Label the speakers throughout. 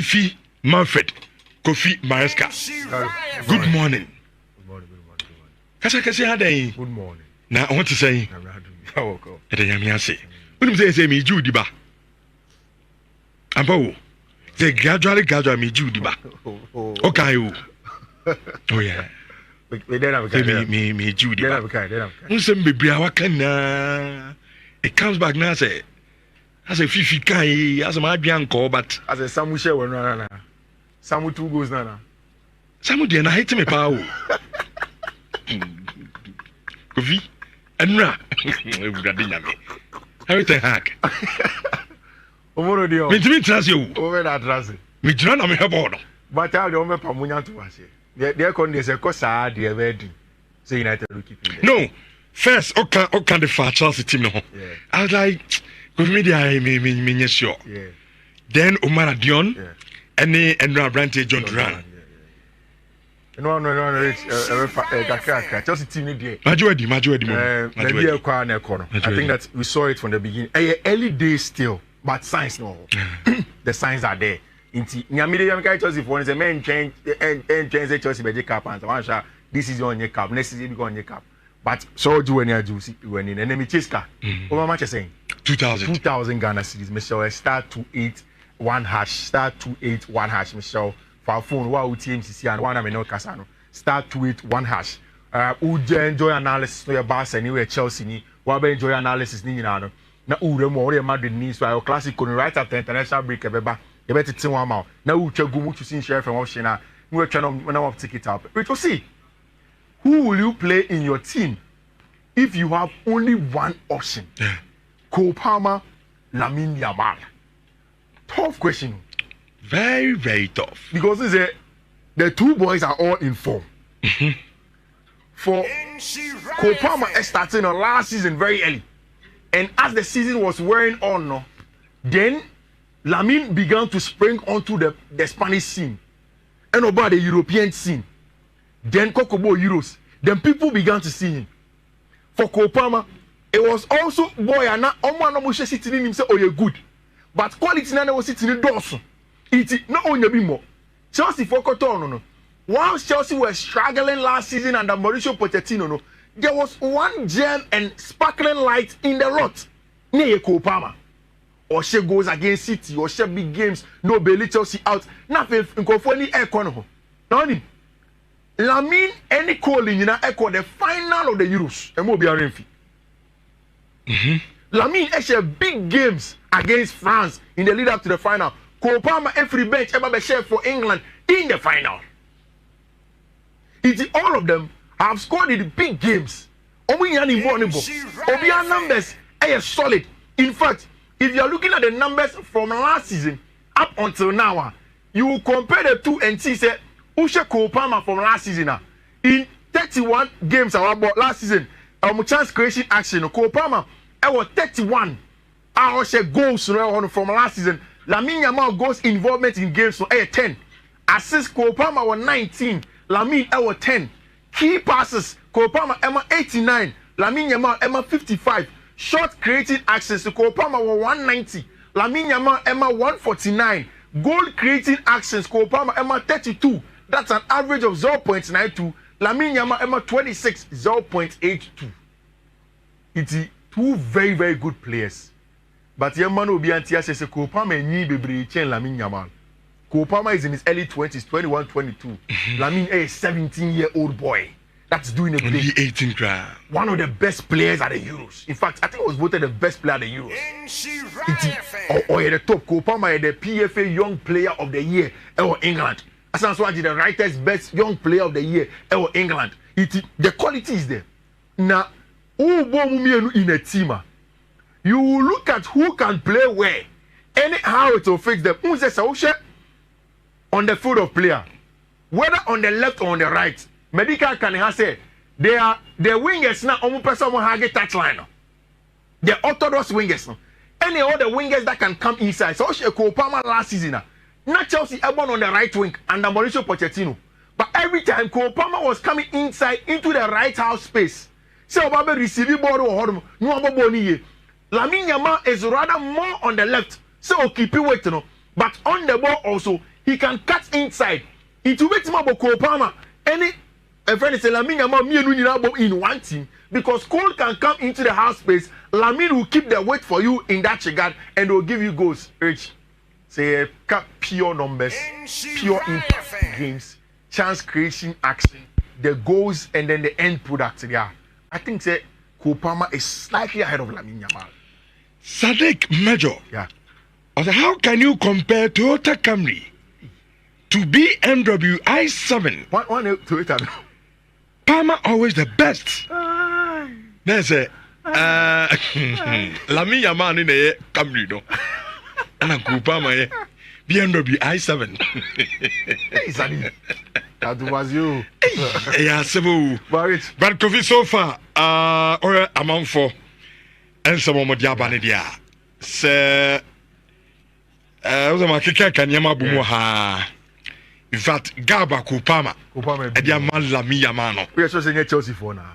Speaker 1: Fiifi-Manfred, Fiifi-Maresca. Good morning. Kasa hada
Speaker 2: good morning.
Speaker 1: Na I want to say. Say me Judy ba. Ampa they gradually me Judy ba. Okay. Oh yeah. Me Judy ba. Unsem bebria waka na. It comes back now say. As a Fifi kai, as a my bianco, but
Speaker 2: as a Samu share na. Samu 2 goals na.
Speaker 1: Samu dey na hate me pa. Kofi enra everybody nyame everything hack
Speaker 2: omoro dio
Speaker 1: me trust you
Speaker 2: over that trust
Speaker 1: me jira na me help on
Speaker 2: but how dey me pamunya to ase dey kon dey say ko saa dey ready say United will keep it
Speaker 1: no first okay the for Chelsea team no I was like Kofi me dey me sure then Omar Dion and Enra Brante John Duran.
Speaker 2: No, Chelsea team there.
Speaker 1: Majority.
Speaker 2: I think that we saw it from the beginning. Early days still, but signs no. The signs are there. Chelsea for the men change Chelsea by Cup and one this is on your cup, next season on your cup. But so do when you in enemy Chiska. Over much saying 2000 Ghana cities, Michelle star 281 hash, star 281 hash, Michelle. For phone, wow, TMCC and one no Casano. Start to it 1 hash. Enjoy analysis no your boss anywhere Chelsea ni. Enjoy analysis ni na. Na more Madrid ni so our classic right after international break ebeba. You better tin one mouth. Na chegu mu to see share from option na. We try to take it up. We will see. Who will you play in your team if you have only one option? Cole Palmer, Lamine Yamal. Tough question.
Speaker 1: Very, very tough.
Speaker 2: Because the two boys are all in form. For Cole Palmer starting on last season very early. And as the season was wearing on, then Lamine began to spring onto the Spanish scene. And about the European scene. Then Kokobo Euros. Then people began to see him. For Cole Palmer, it was also boy and Omo sitting in him say, oh, you're good. But quality nana was sitting in Dawson. It not only be more. Chelsea for no. While Chelsea were struggling last season under Mauricio Pochettino, no, there was one gem and sparkling light in the lot. Near Cole Palmer. Or she goes against City, or she big games, no belly Chelsea out. Nothing in Kofoni air corner. Now, Lamine any calling in echo the final of the Euros. And will be a Renfi. Lamine actually big games against France in the lead up to the final. Cole Palmer every bench ever share for England in the final. All of them have scored in the big games. Obia numbers are solid. In fact, if you are looking at the numbers from last season up until now, you will compare the two and see say Ushe Cole Palmer from last season in 31 games about last season. Chance creation action. Cole Palmer was 31. Our goals from last season. Lamine Yamal goals involvement in games so 10. Assists Cole Palmer was 19. Lamine was 10. Key passes Cole Palmer 89. Lamine Yamal 55. Shot creating access to Cole Palmer was 190. Lamine Yamal 149. Goal creating actions Cole Palmer 32. That's an average of 0.92. Lamine Yamal 26 0.82. It's two very, very good players. But Yamal will be anti-assess. Cole Palmer ni bebre chain Lamine Yamal. Cole Palmer is in his early 20s, 21, 22. Lamine is a 17-year-old boy that's doing a
Speaker 1: big 18 grand.
Speaker 2: One of the best players at the Euros. In fact, I think he was voted the best player at the Euros. Or at the top, Cole Palmer is the PFA Young Player of the Year in England. As well as the writer's best Young Player of the Year in England. The quality is there. Now, who in a team? You will look at who can play where. Anyhow it will fix them. Who says on the field of player, whether on the left or on the right, medical can have say they are the wingers now. Almost person will have a touch line. The orthodox wingers now. Any other wingers that can come inside. So Cole Palmer last season not Chelsea born on the right wing under Mauricio Pochettino. But every time Cole Palmer was coming inside into the right half space, so Baba receiving ball or no Lamine Yamal is rather more on the left. So keep it waiting. But on the ball also, he can cut inside. It will make him about Kopama. Any a friend is Lamine Yamal in one team because Cole can come into the half space. Lamine will keep the weight for you in that regard and will give you goals. Rich, say pure numbers, pure impact games, chance creation, action, the goals, and then the end product. Yeah, I think say Kopama is slightly ahead of Lamine Yamal.
Speaker 1: Sadiq Major.
Speaker 2: Yeah.
Speaker 1: How can you compare Toyota Camry to BMW i7?
Speaker 2: One Toyota.
Speaker 1: Palmer always the best. There's a Lamine Yamal in the Camry, no. And a Kopama BMW i7.
Speaker 2: That was you.
Speaker 1: Yeah, so but Kofi so far, or amount for and some more Diabanidia. Sir, was a Makika Kanyama Bumoha. In fact, Gaba Kopama, Yamal Lamine Yamal.
Speaker 2: We are just saying Chelsea for now.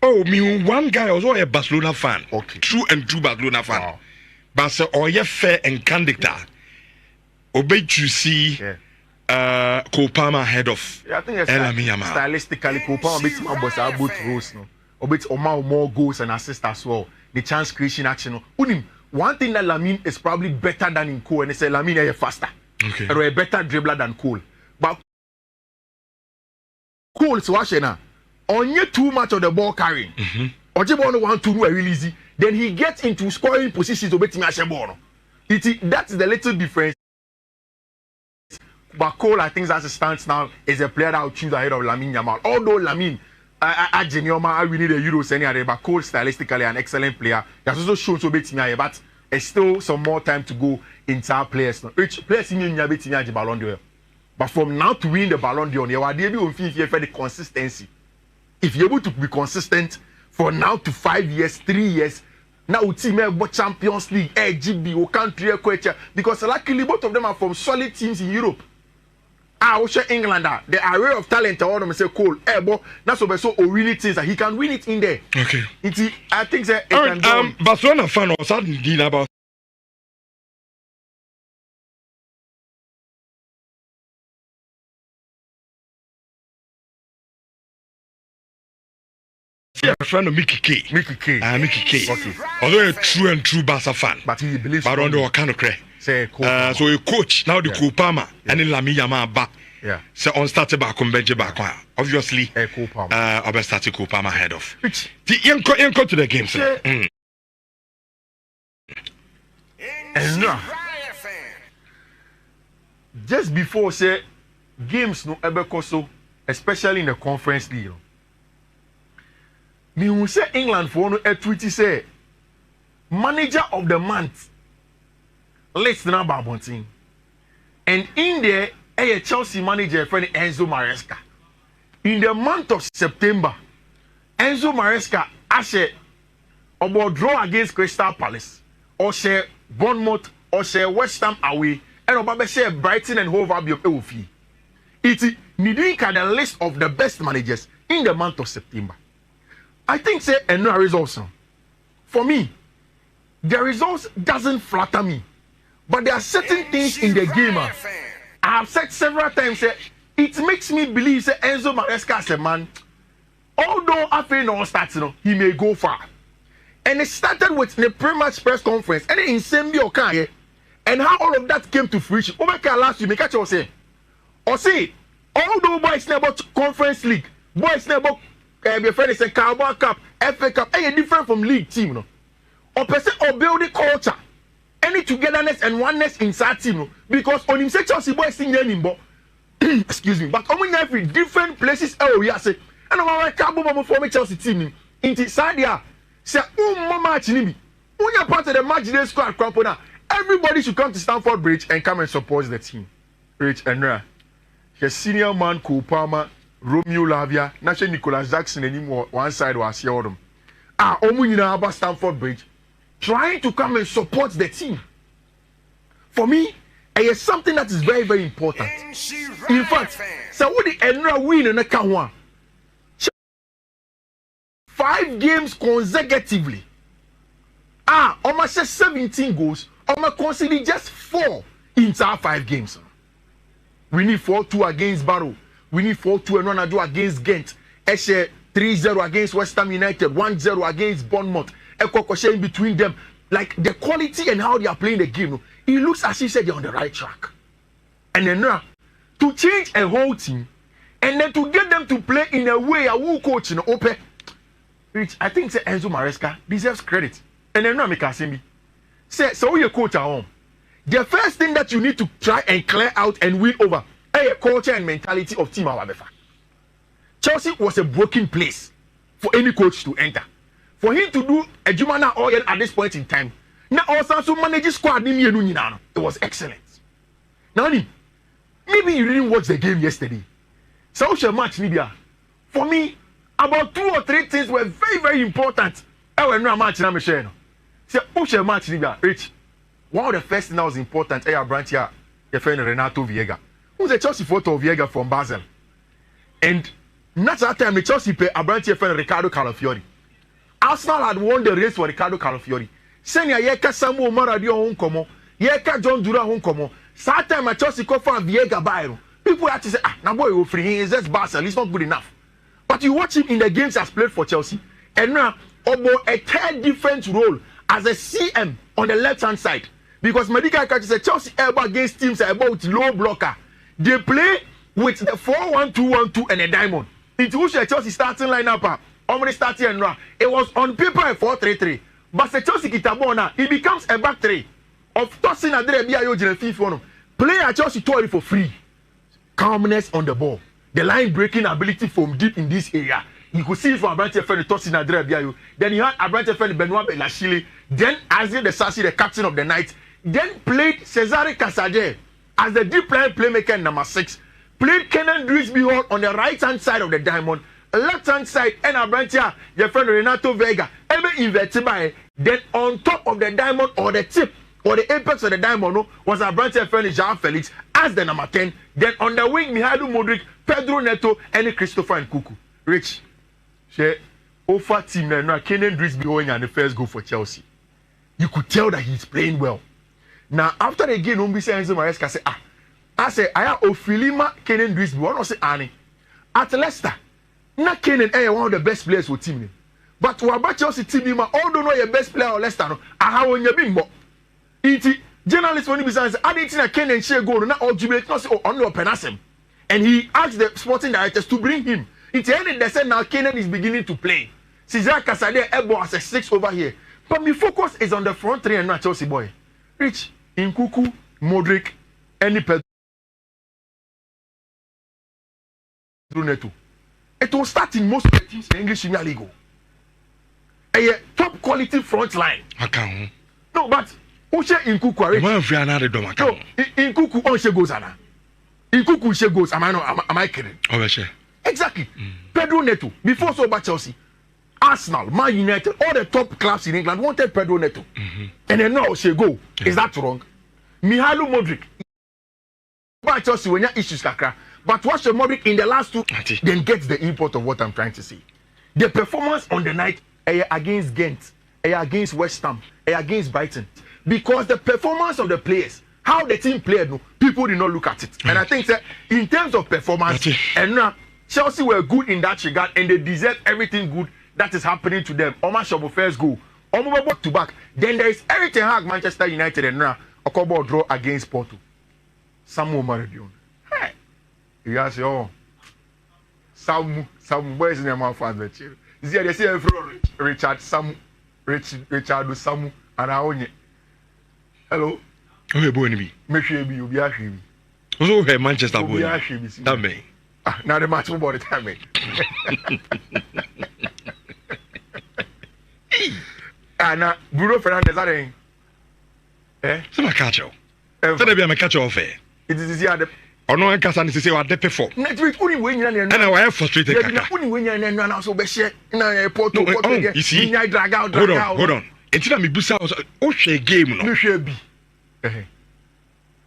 Speaker 1: Oh, me one guy was a Barcelona fan.
Speaker 2: Okay.
Speaker 1: True Barcelona fan.
Speaker 2: Wow.
Speaker 1: But so or ye fair and candidate. Obey to see Kopama head of
Speaker 2: I think stylistically Kopama beats my boss both roles no. Obey more goals and assists as well. The chance creation action. One thing that Lamine is probably better than in Cole and they say Lamine is faster.
Speaker 1: Okay.
Speaker 2: Or a better dribbler than Cole. But Cole is watching now. On too much of the ball carrying. Or just want to do a really easy. Then he gets into scoring positions to beat me as a ball. That's the little difference. But Cole, I think as it stands now, is a player that will choose ahead of Lamine Yamal. Although Lamine, I we need a Euros anyway, but Cole stylistically an excellent player. He has also shown to beat me, but there's still some more time to go into our players. Which players in your beat me Ballon d'Or. But from now to win the Ballon d'Or, you are able to the consistency. If you're able to be consistent for now to 5 years, 3 years, now team have Champions League, GB, or country, because luckily both of them are from solid teams in Europe. Also England, the array of talent, all of them say Cole, that's what so really things that he can win it in there.
Speaker 1: Okay.
Speaker 2: I think that it can
Speaker 1: Barcelona fan or something about. Yeah, friend of Mickey K.
Speaker 2: Mickey K.
Speaker 1: Mickey K.
Speaker 2: Okay.
Speaker 1: Although a true Barca fan.
Speaker 2: But he believes
Speaker 1: but on the kind of cray.
Speaker 2: Say
Speaker 1: so a coach now the Kopama and then Lamine Yamal back.
Speaker 2: Yeah.
Speaker 1: So on started back on bench back. Obviously
Speaker 2: Kopama.
Speaker 1: I'll start Kopama head off. The yanko to the game, sir.
Speaker 2: And now, just before say games no ever so, especially in the Conference League. Me who say England for no a tweet say manager of the month. Let's now Babontin. And in there, a Chelsea manager friend Enzo Maresca. In the month of September, Enzo Maresca ashe about draw against Crystal Palace, or share Bournemouth, or share West Ham away, and about share Brighton and Hove Albion away. It's needing the list of the best managers in the month of September. I think say no results. For me, the results doesn't flatter me. But there are certain things in the game. I have said several times it makes me believe say Enzo Maresca as a man, although after no starts, he may go far. And it started with the pre-match press conference and in Sembio and how all of that came to fruition. Over last week, catch you say, or say, although boys never Conference League, boys never your friend is a Carabao Cup, FA Cup, and different from league team, no. Or person or building culture, any togetherness and oneness inside team, no. Because on him say Chelsea boys sing him, excuse me, but only every different places. Oh yeah, say, and I'm like Carabao for me Chelsea team inside there. Say, match nibi. When you're part of the match day squad, everybody should come to Stamford Bridge and come and support the team. Rich and your senior man Kopama. Romeo Lavia, National Nicholas Jackson anymore. One side was here them. Omunina about Stamford Bridge, trying to come and support the team. For me, it is something that is very, very important. In fact, so what the Enra win in the Kawa 5 games consecutively. Almost 17 goals. Almost consider just 4 Inside 5 games. We need 4-2 against Barrow. We need 4-2 and 1-2 against Ghent. Eshe 3-0 against West Ham United. 1-0 against Bournemouth. Ekokoshe in between them. Like the quality and how they are playing the game. It looks as if they're on the right track. And then now, to change a whole team and then to get them to play in a way a who coach in open. Which I think Enzo Maresca deserves credit. And then now make us say, so you coach at home. The first thing that you need to try and clear out and win over is a culture and mentality of team Awabefa. Chelsea was a broken place for any coach to enter. For him to do a Jumana Oyen at this point in time, now also manage squad it was excellent. Now, maybe you didn't watch the game yesterday. Social match Libya. For me, about 2 or 3 things were very, very important. I will know match na Michelle. Say, social match Libya, Rich. One of the first things that was important, I branch here, your friend Renato Viega, who's a Chelsea photo of Viega from Basel. And not that time, the Chelsea pay a branch here friend Ricardo Calafiori. Arsenal had won the race for Ricardo Calafiori. Senya Yeka Samu Maradio Honkomo, Yeka John Dura Honkomo. That time, a Chelsea call for Viega Bayro. People actually say, now boy, we're free. He's just Basel. He's not good enough. But you watch him in the games he has played for Chelsea. And now, about a third different role as a CM on the left-hand side. Because Medical Coach said Chelsea ever against teams about low blocker. They play with the 4-1-2-1-2 and a diamond. Into which Chelsea starting lineup, already starting and run. It was on paper a 4-3-3. But the Chelsea Kitabona, it becomes a back three of tossing a Fiifi-Manfred. Play at Chelsea toy for free. Calmness on the ball. The line breaking ability from deep in this area. You could see it from Abrante Fenn tossing a Biayo. Then you had Abrante Fenn Benoit Belachile. Then Azir the Sassi, the captain of the night. Then played Cesare Casade as the deep line playmaker number 6. Played Kenan Drisby Hall on the right hand side of the diamond. Left hand side and Abrantia, your friend Renato Vega. Every inverted by then on top of the diamond or the tip or the apex of the diamond was Abrantia friend Jean Felix as the number 10. Then on the wing, Mihailo Mudryk, Pedro Neto, and Christopher Nkuku. Rich, she offer team now Kenan Drisby Hall and the first goal for Chelsea. You could tell that he's playing well. Now, after the game, Umbi said, Enzo Maresca say, I say, I have Ofilima Kenan Drisby. One of say, Annie. At Leicester, not Kenan, one of the best players for team. But to about Chelsea team, all don't know your best player or Leicester. I have on your bimbo. Iti, journalist when he was saying, I didn't see Kenan share goal, not all jubilate, not say, on your penasem. And he asked the sporting directors to bring him. It's ended, they said, now Kenan is beginning to play. Cesar Casade, Ebo as a 6 over here. But my focus is on the front 3 and not Chelsea boy. Rich, Nkuku, Mudryk, any Pedro Neto. It will start in most of the teams in the English Premier League. A top quality front line. No, but Oshe Nkuku. No, Nkuku Oshe goes ana. Nkuku Oshe goes. Am I kidding? Exactly. Pedro Neto. Before so about Chelsea, Arsenal, Man United, all the top clubs in England wanted Pedro Neto. And then now Oshe go. Is that wrong? Mihailo Mudryk. But Chelsea when you issues kakra. But watch the Mudryk in the last 2, then get the import of what I'm trying to say. The performance on the night against Ghent, against West Ham, against Brighton. Because the performance of the players, how the team played, people did not look at it. And I think that in terms of performance, and now Chelsea were good in that regard and they deserve everything good that is happening to them. Omar Shobo first goal. Omar back to back. Then there is Erik Manchester United and now a couple draw against Porto. Samu Maradion. Hey. You ask oh Samu boy is in the mouth of the chair. Is there they say Richard Samu Samu and Aonye. Hello.
Speaker 1: Oh boy ni bi.
Speaker 2: Mehwe you be ahwe bi.
Speaker 1: Also he Manchester boy. That me.
Speaker 2: Now the match about the time. Ana Bruno Fernandes are
Speaker 1: so my catch up. So they be my catch off eh.
Speaker 2: It is here the
Speaker 1: ono en kasa ni say what dey perform.
Speaker 2: Network uni we nyina
Speaker 1: and I was frustrated kaka.
Speaker 2: Uni we nyina na so be share na Porto
Speaker 1: you see
Speaker 2: drag out.
Speaker 1: Hold on. Entina me busa o hwe game no.
Speaker 2: Me hwe bi.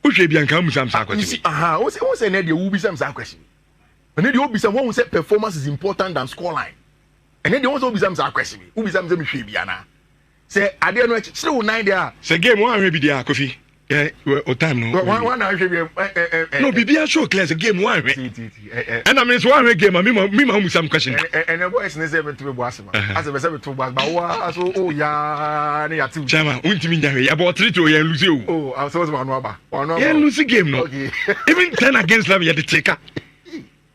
Speaker 1: O hwe bi anka mu sam sa question.
Speaker 2: You see o say na dey wo bi sam sa question. And then the obi sam won say performance is important than scoreline. And then the one so bi sam sa question. Obi sam say me hwe bi ana. Say ade no e kire wo 9 there.
Speaker 1: Say game one hwe bi there Kofi. Yeah, o time no.
Speaker 2: One I should be.
Speaker 1: No, Bibia show clear the game one. And I mean, it's one game. Me some question.
Speaker 2: And the boys is able to be boss. As a seven to boss, but oh yeah, they are two.
Speaker 1: Chama, we about 3 to lose you.
Speaker 2: Oh, I was one rubber.
Speaker 1: Yeah, lose the game no. Even 10 against Love, you had to take her.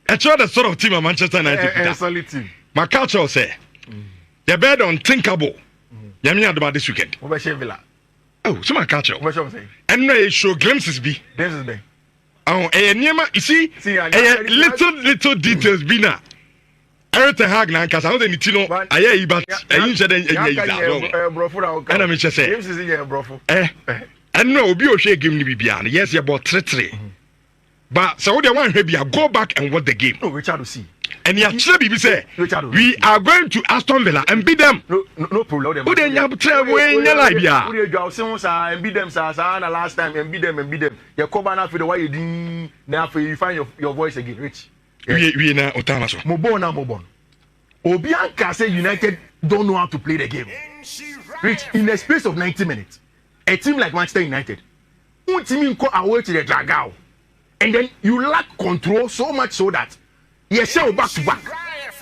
Speaker 1: I tried the sort of team of Manchester United.
Speaker 2: Solid team.
Speaker 1: My culture say, you're better unthinkable. You mean about this weekend?
Speaker 2: Over Villa.
Speaker 1: Oh, so my culture.
Speaker 2: What shall I say?
Speaker 1: And no, show glimpses be.
Speaker 2: Glimpses be.
Speaker 1: Oh, you see, little details be now. Erik ten Hag na nkasa ho de nitino aye but ayin hye den ayi da
Speaker 2: brofo
Speaker 1: and I say
Speaker 2: games is in brofo
Speaker 1: and no obi o hwe game ni bibia yes you about 3-3 but so we wan hwe bia go back and watch the game.
Speaker 2: No, Richard will see.
Speaker 1: And ya kire bibi say we are going to Aston Villa and beat them.
Speaker 2: No problem.
Speaker 1: Who dey nyam try we nya like bia
Speaker 2: who dey go say and beat them sir na last time and beat them you cover na for the why you din na for you find your voice again Rich.
Speaker 1: We na otama so
Speaker 2: Mobon Obi Anka say United don't know how to play the game. Rich, in the space of 90 minutes, a team like Manchester United, one team go away to the drag-out, and then you lack control so much so that you shall back to back,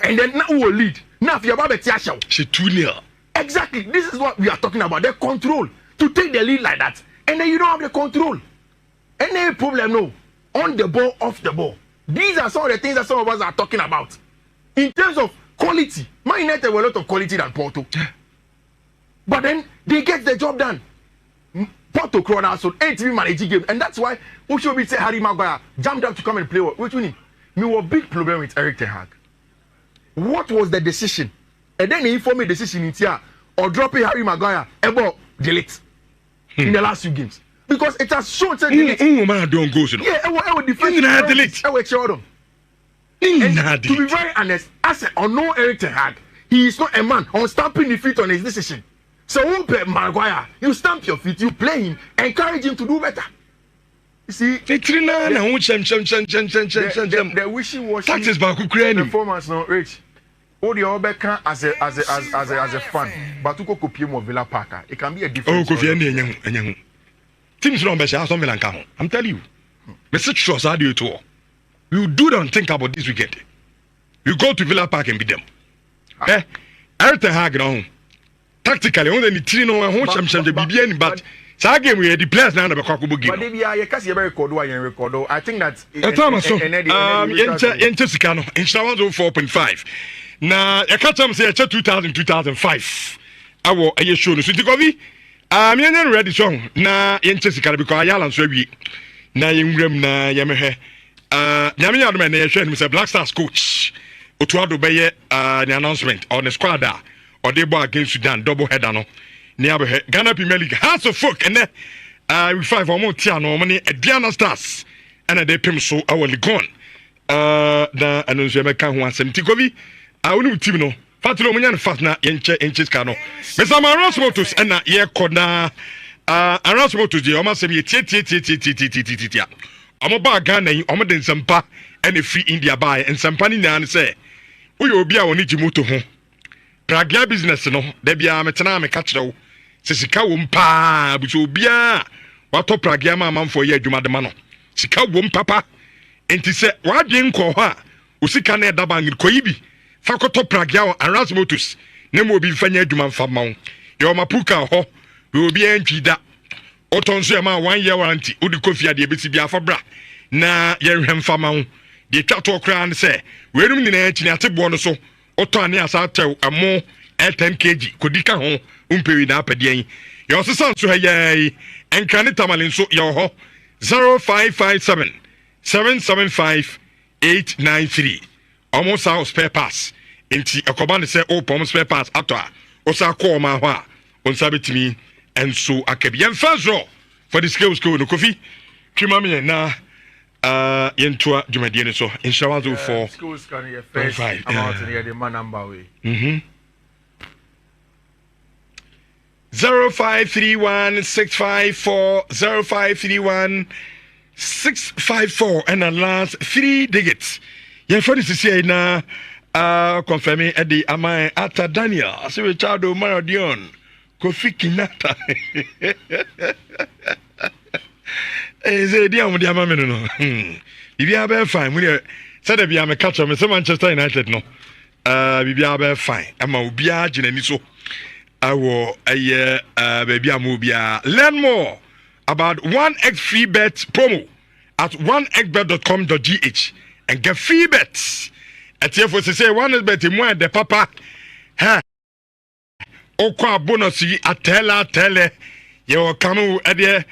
Speaker 2: and then now will lead. Now if you're about to show,
Speaker 1: she 2-0.
Speaker 2: Exactly. This is what we are talking about. The control to take the lead like that, and then you don't have the control. Any problem? No, on the ball, off the ball. These are some of the things that some of us are talking about. In terms of quality, Man United were a lot of quality than Porto. But then they get the job done. Porto Corona so 8 managing game, and that's why we should be say Harry Maguire jumped up to come and play. Which one? Me was big problem with Erik ten Hag. What was the decision? And then he informed me decision in here or dropping Harry Maguire about delete in the last 2 games because it has shown that
Speaker 1: man don't go.
Speaker 2: Yeah, I would defend
Speaker 1: delete.
Speaker 2: I would show them. And to be very honest, as I know Erik ten Hag, he is not a man on stamping the feet on his decision. So Maguire, you stamp your feet, you play him, encourage him to do better. You see, the wishy-washy performance no Rich. All the other can as a fan, but to go copy more Villa Parker, it can be a different.
Speaker 1: Oh, Kofi teams don't be Aston Villa can. I'm telling you, message shows how do you to. You do not think about this weekend. You go to Villa Park and beat them. Erik ten Hag no. Tactically, only the three no one champion the BBN, but so game we the players now the Bakobo game.
Speaker 2: But you can see record why you record. I think that
Speaker 1: Yenchesika no in 4.5. Na you catch them say 2005. Awo aye show no so tikovi. Me ready song na Yenchesika because Ayalan so wi. Na yemrem na yemehwe. Nyame yadom na yehwe him say Black Stars coach Otuado beye the announcement on the squad or they ball against Sudan double header no near Ghana Premier League House of Folk and we 5 or more tia no money Diana Stars and they pim so our gone na anunce me kan ho asem tikobi wonu team no fatilo munya fast na yenche ska no Mr. Maros Motos and na ye koda Aros Motos de o ma sem ye tie omo ba Ghana yi omo de nsampa and free India buy and nsampa ni na say we obi a woni jimoto ho pragia business no da bia metena me ka kire wo sika wo mpa buso obi a wato pragia ma manfo ye adwuma de ma no sika wo mpapa enti se wadwen ko ho a osika na da bangir koyi bi fa koto pragia wo Aras Motos ne mo obi fanya adwuma mfa ma wo ye mapuka ho we obi antwida otonso e ma 1 year warranty odi kofia de beti bia fa bra na ye hwem fa ma wo de twa to kra ne se we rum ni na akini atebo no so oto ane asa tew amo 10 kg kodika ho umpewi na apedian ye osesan so hayi enkane tamalin so ye ho 0557 775 893 almost our spare pass enti akoba ne se opom spare pass ato a osa ko ma ho a onsa betimi enso akabian fazo for the skills no Kofi twima me na yentua dwumadie ne so inshallah for
Speaker 2: schools can your first amount near the man number way
Speaker 1: 0531-654 and the last 3 digits your friend is here na confirming at the amai ata Daniel so Richard Maradion Kofi Kinata Say dear mo dia mama no. Bibia be fine. We said that bia me catch me say Manchester United no. Bibia be fine. Ama obia ginani so. Awo baby amobia. Learn more about 1x free bet promo at 1xbet.com.gh and get free bets. At here for say 1xbet mo de papa. Ha. Okwa bonus yi atela tele. Yo kanu ade